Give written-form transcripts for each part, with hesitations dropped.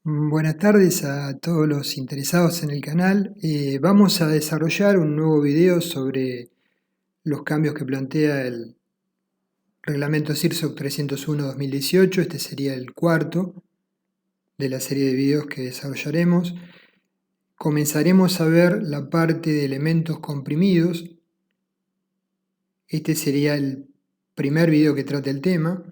Buenas tardes a todos los interesados en el canal. Vamos a desarrollar un nuevo video sobre los cambios que plantea el reglamento CIRSOC 301-2018. Este sería el cuarto de la serie de videos que desarrollaremos. Comenzaremos a ver la parte de elementos comprimidos. Este sería el primer video que trata el tema.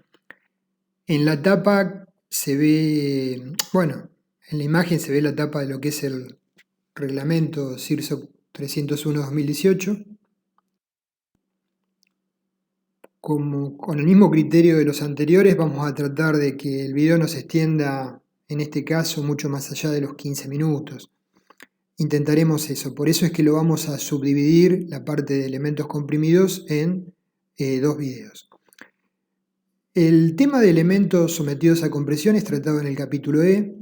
En la tapa se ve, en la imagen se ve la tapa de lo que es el reglamento CIRSOC 301-2018. Como con el mismo criterio de los anteriores, vamos a tratar de que el video no se extienda, en este caso, mucho más allá de los 15 minutos. Intentaremos eso, por eso es que lo vamos a subdividir la parte de elementos comprimidos en dos videos. El tema de elementos sometidos a compresión es tratado en el capítulo E.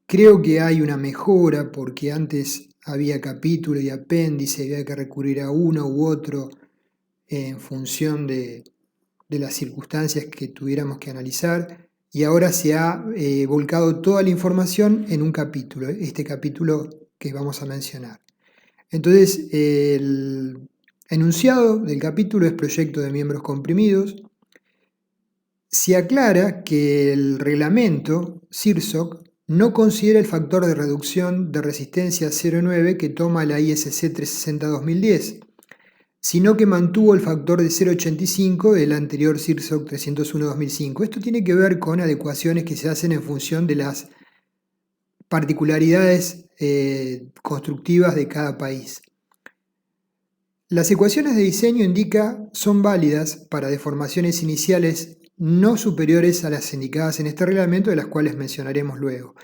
Creo que hay una mejora porque antes había capítulo y apéndice, había que recurrir a uno u otro en función de las circunstancias que tuviéramos que analizar, y ahora se ha volcado toda la información en un capítulo, este capítulo que vamos a mencionar. Entonces, el enunciado del capítulo es proyecto de miembros comprimidos. Se aclara que el reglamento CIRSOC no considera el factor de reducción de resistencia 0,9 que toma la ISC 360-2010, sino que mantuvo el factor de 0,85 del anterior CIRSOC 301-2005. Esto tiene que ver con adecuaciones que se hacen en función de las particularidades constructivas de cada país. Las ecuaciones de diseño son válidas para deformaciones iniciales no superiores a las indicadas en este reglamento, de las cuales mencionaremos luego.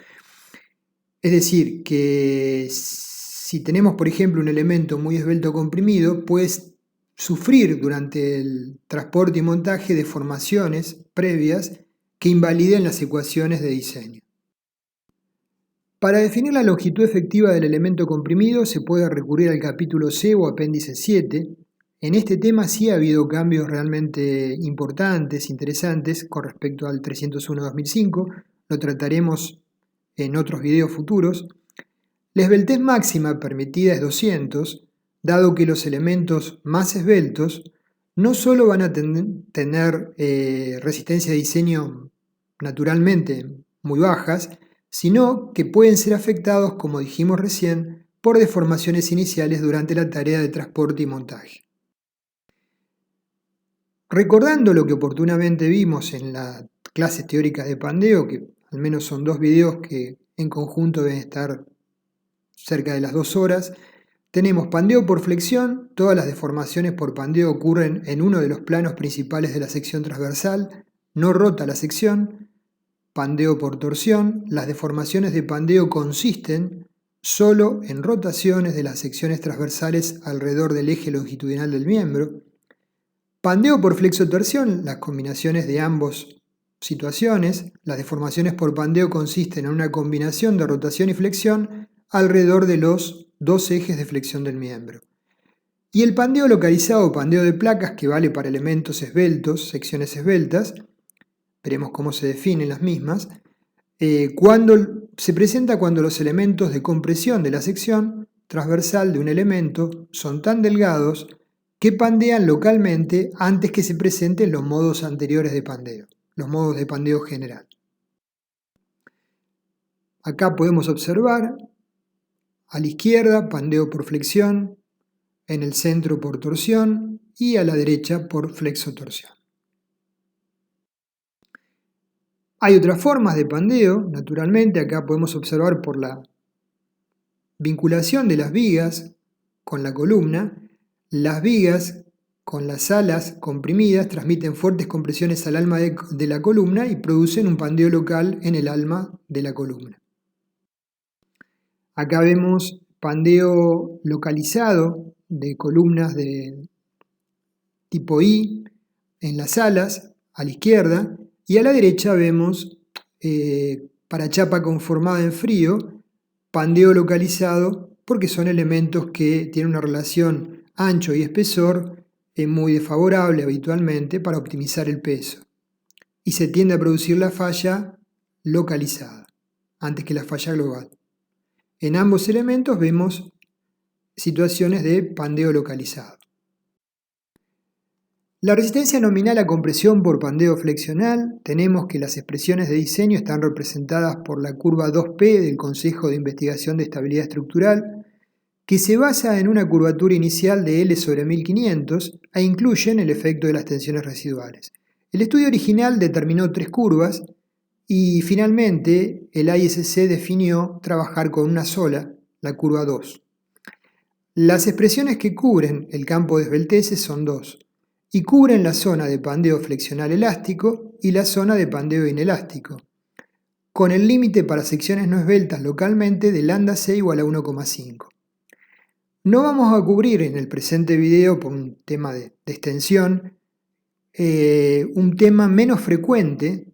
Es decir, que si tenemos, por ejemplo, un elemento muy esbelto comprimido, puede sufrir durante el transporte y montaje deformaciones previas que invaliden las ecuaciones de diseño. Para definir la longitud efectiva del elemento comprimido se puede recurrir al capítulo C o apéndice 7. En este tema sí ha habido cambios realmente importantes, interesantes, con respecto al 301-2005. Lo trataremos en otros videos futuros. La esbeltez máxima permitida es 200, dado que los elementos más esbeltos no solo van a tener resistencia de diseño naturalmente muy bajas, sino que pueden ser afectados, como dijimos recién, por deformaciones iniciales durante la tarea de transporte y montaje. Recordando lo que oportunamente vimos en las clases teóricas de pandeo, que al menos son dos videos que en conjunto deben estar cerca de las 2 horas, tenemos pandeo por flexión. Todas las deformaciones por pandeo ocurren en uno de los planos principales de la sección transversal, no rota la sección. Pandeo por torsión. Las deformaciones de pandeo consisten solo en rotaciones de las secciones transversales alrededor del eje longitudinal del miembro. Pandeo por flexotorsión. Las combinaciones de ambas situaciones. Las deformaciones por pandeo consisten en una combinación de rotación y flexión alrededor de los dos ejes de flexión del miembro. Y el pandeo localizado o pandeo de placas, que vale para elementos esbeltos, secciones esbeltas, veremos cómo se definen las mismas, se presenta cuando los elementos de compresión de la sección transversal de un elemento son tan delgados que pandean localmente antes que se presenten los modos anteriores de pandeo, los modos de pandeo general. Acá podemos observar a la izquierda pandeo por flexión, en el centro por torsión y a la derecha por flexotorsión. Hay otras formas de pandeo, naturalmente. Acá podemos observar por la vinculación de las vigas con la columna. Las vigas con las alas comprimidas transmiten fuertes compresiones al alma de la columna y producen un pandeo local en el alma de la columna. Acá vemos pandeo localizado de columnas de tipo I en las alas, a la izquierda, y a la derecha vemos para chapa conformada en frío, pandeo localizado, porque son elementos que tienen una relación ancho y espesor muy desfavorable habitualmente para optimizar el peso, y se tiende a producir la falla localizada. antes que la falla global. En ambos elementos vemos situaciones de pandeo localizado. La resistencia nominal a compresión por pandeo flexional, tenemos que las expresiones de diseño están representadas por la curva 2P del Consejo de Investigación de Estabilidad Estructural, que se basa en una curvatura inicial de L sobre 1500 e incluyen el efecto de las tensiones residuales. El estudio original determinó 3 curvas y finalmente el ISC definió trabajar con una sola, la curva 2. Las expresiones que cubren el campo de esbelteces son 2 y cubren la zona de pandeo flexional elástico y la zona de pandeo inelástico, con el límite para secciones no esbeltas localmente de lambda c igual a 1,5. No vamos a cubrir en el presente video, por un tema de extensión, un tema menos frecuente,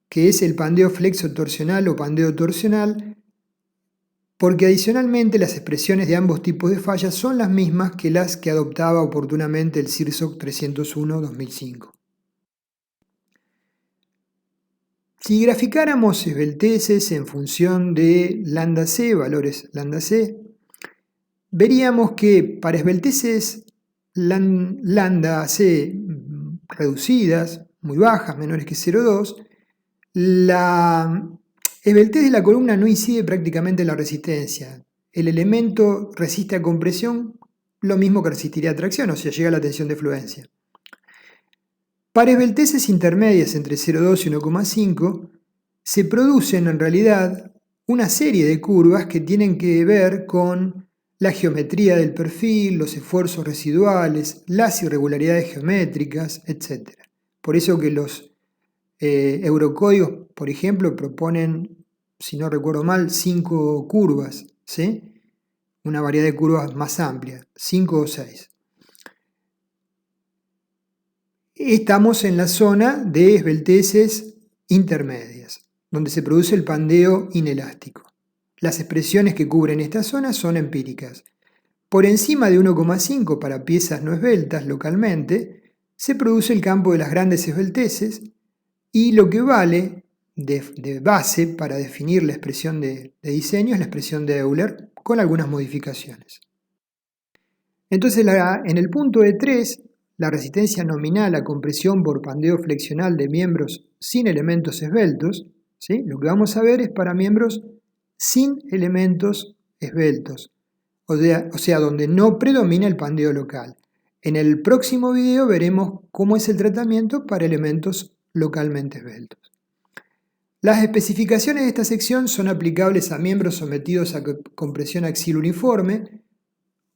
que es el pandeo flexo-torsional o pandeo torsional, porque adicionalmente las expresiones de ambos tipos de fallas son las mismas que las que adoptaba oportunamente el CIRSOC 301-2005. Si graficáramos esbelteces en función de lambda c, valores lambda c, veríamos que para esbelteces lambda c reducidas, muy bajas, menores que 0,2, la esbeltez de la columna no incide prácticamente en la resistencia. El elemento resiste a compresión lo mismo que resistiría a tracción, o sea, llega a la tensión de fluencia. Para esbelteces intermedias entre 0,2 y 1,5 se producen en realidad una serie de curvas que tienen que ver con la geometría del perfil, los esfuerzos residuales, las irregularidades geométricas, etc. Por eso que los eurocódigos, por ejemplo, proponen, si no recuerdo mal, 5 curvas, ¿sí? Una variedad de curvas más amplia, 5 o 6. Estamos en la zona de esbelteces intermedias, donde se produce el pandeo inelástico. Las expresiones que cubren esta zona son empíricas. Por encima de 1,5 para piezas no esbeltas localmente, se produce el campo de las grandes esbelteces y lo que vale de base para definir la expresión de diseño es la expresión de Euler con algunas modificaciones. Entonces en el punto E3, la resistencia nominal a compresión por pandeo flexional de miembros sin elementos esbeltos, ¿sí? Lo que vamos a ver es para miembros sin elementos esbeltos, o sea, donde no predomina el pandeo local. En el próximo video veremos cómo es el tratamiento para elementos localmente esbeltos. Las especificaciones de esta sección son aplicables a miembros sometidos a compresión axial uniforme,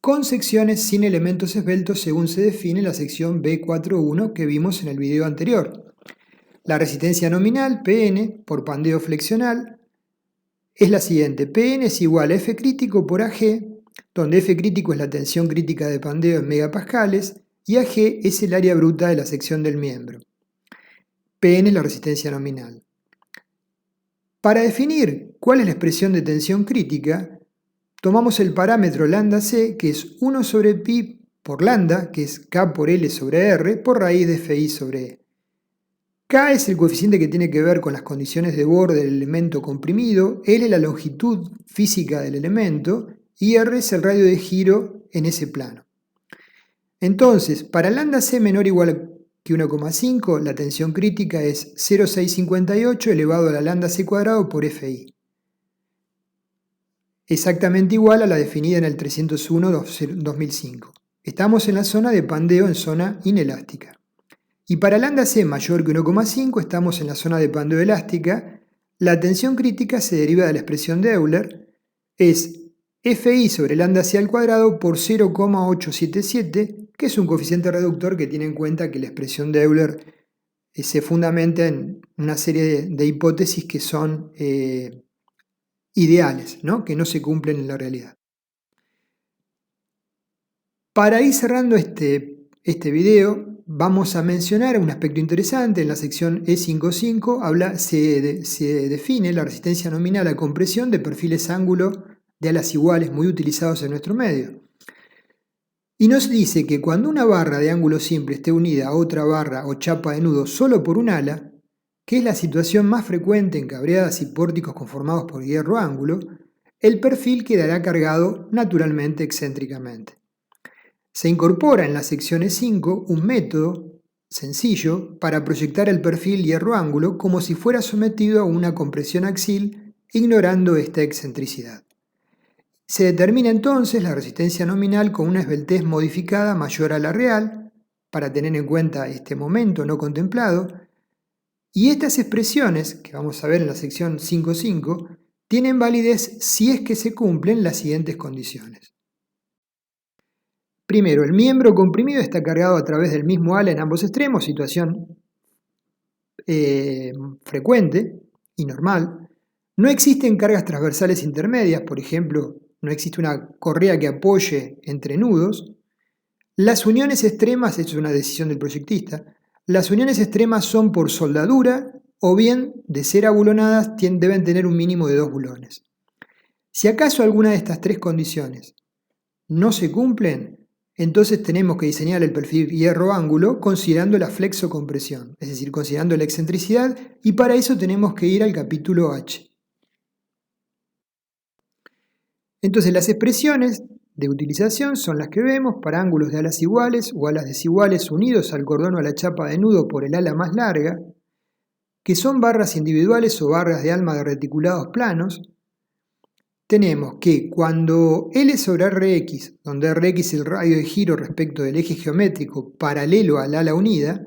con secciones sin elementos esbeltos según se define la sección B41 que vimos en el video anterior. La resistencia nominal, Pn, por pandeo flexional, es la siguiente. Pn es igual a F crítico por Ag, donde F crítico es la tensión crítica de pandeo en megapascales y Ag es el área bruta de la sección del miembro. Pn es la resistencia nominal. Para definir cuál es la expresión de tensión crítica, tomamos el parámetro lambda c, que es 1 sobre pi por lambda, que es K por L sobre R, por raíz de Fi sobre E. K es el coeficiente que tiene que ver con las condiciones de borde del elemento comprimido, L es la longitud física del elemento y R es el radio de giro en ese plano. Entonces, para lambda c menor o igual que 1,5, la tensión crítica es 0,658 elevado a la lambda c cuadrado por Fi. Exactamente igual a la definida en el 301-2005. Estamos en la zona de pandeo en zona inelástica. Y para lambda c mayor que 1,5 estamos en la zona de pandeo elástica. La tensión crítica se deriva de la expresión de Euler, es Fi sobre lambda c al cuadrado por 0,877, que es un coeficiente reductor que tiene en cuenta que la expresión de Euler se fundamenta en una serie de hipótesis que son ideales, ¿no? Que no se cumplen en la realidad. Para ir cerrando este video, vamos a mencionar un aspecto interesante. En la sección E55 se define la resistencia nominal a compresión de perfiles ángulo de alas iguales muy utilizados en nuestro medio. Y nos dice que cuando una barra de ángulo simple esté unida a otra barra o chapa de nudo solo por un ala, que es la situación más frecuente en cabreadas y pórticos conformados por hierro ángulo, el perfil quedará cargado naturalmente excéntricamente. Se incorpora en la sección E5 un método sencillo para proyectar el perfil hierro-ángulo como si fuera sometido a una compresión axial, ignorando esta excentricidad. Se determina entonces la resistencia nominal con una esbeltez modificada mayor a la real, para tener en cuenta este momento no contemplado, y estas expresiones, que vamos a ver en la sección 5.5, tienen validez si es que se cumplen las siguientes condiciones. Primero, el miembro comprimido está cargado a través del mismo ala en ambos extremos, situación frecuente y normal. No existen cargas transversales intermedias, por ejemplo, no existe una correa que apoye entre nudos. Las uniones extremas, esto es una decisión del proyectista, las uniones extremas son por soldadura o bien, de ser abulonadas, deben tener un mínimo de 2 bulones. Si acaso alguna de estas tres condiciones no se cumplen, entonces tenemos que diseñar el perfil hierro-ángulo considerando la flexocompresión, es decir, considerando la excentricidad, y para eso tenemos que ir al capítulo H. Entonces las expresiones de utilización son las que vemos para ángulos de alas iguales o alas desiguales unidos al cordón o a la chapa de nudo por el ala más larga, que son barras individuales o barras de alma de reticulados planos. Tenemos que cuando L sobre Rx, donde Rx es el radio de giro respecto del eje geométrico paralelo al ala unida,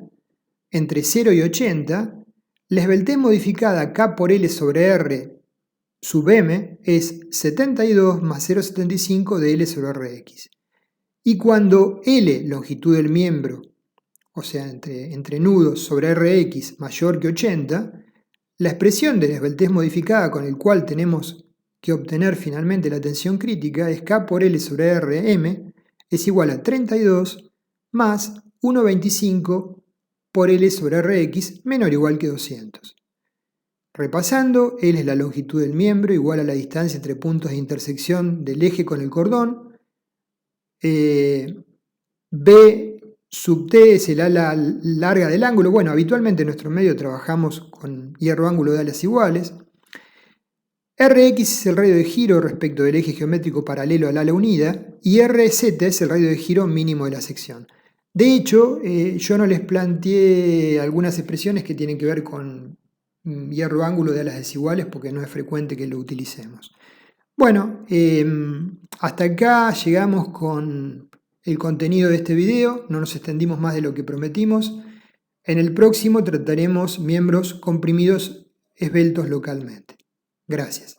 entre 0 y 80, la esbeltez modificada K por L sobre R sub M es 72 más 0,75 de L sobre Rx. Y cuando L, longitud del miembro, o sea, entre nudos sobre Rx mayor que 80, la expresión de la esbeltez modificada con el cual tenemos que obtener finalmente la tensión crítica es K por L sobre Rm es igual a 32 más 1,25 por L sobre Rx menor o igual que 200. Repasando, L es la longitud del miembro igual a la distancia entre puntos de intersección del eje con el cordón. B sub T es el ala larga del ángulo. Bueno, habitualmente en nuestro medio trabajamos con hierro ángulo de alas iguales. Rx es el radio de giro respecto del eje geométrico paralelo al ala unida y Rz es el radio de giro mínimo de la sección. De hecho, yo no les planteé algunas expresiones que tienen que ver con hierro ángulo de alas desiguales porque no es frecuente que lo utilicemos. Bueno, hasta acá llegamos con el contenido de este video, no nos extendimos más de lo que prometimos. En el próximo trataremos miembros comprimidos esbeltos localmente. Gracias.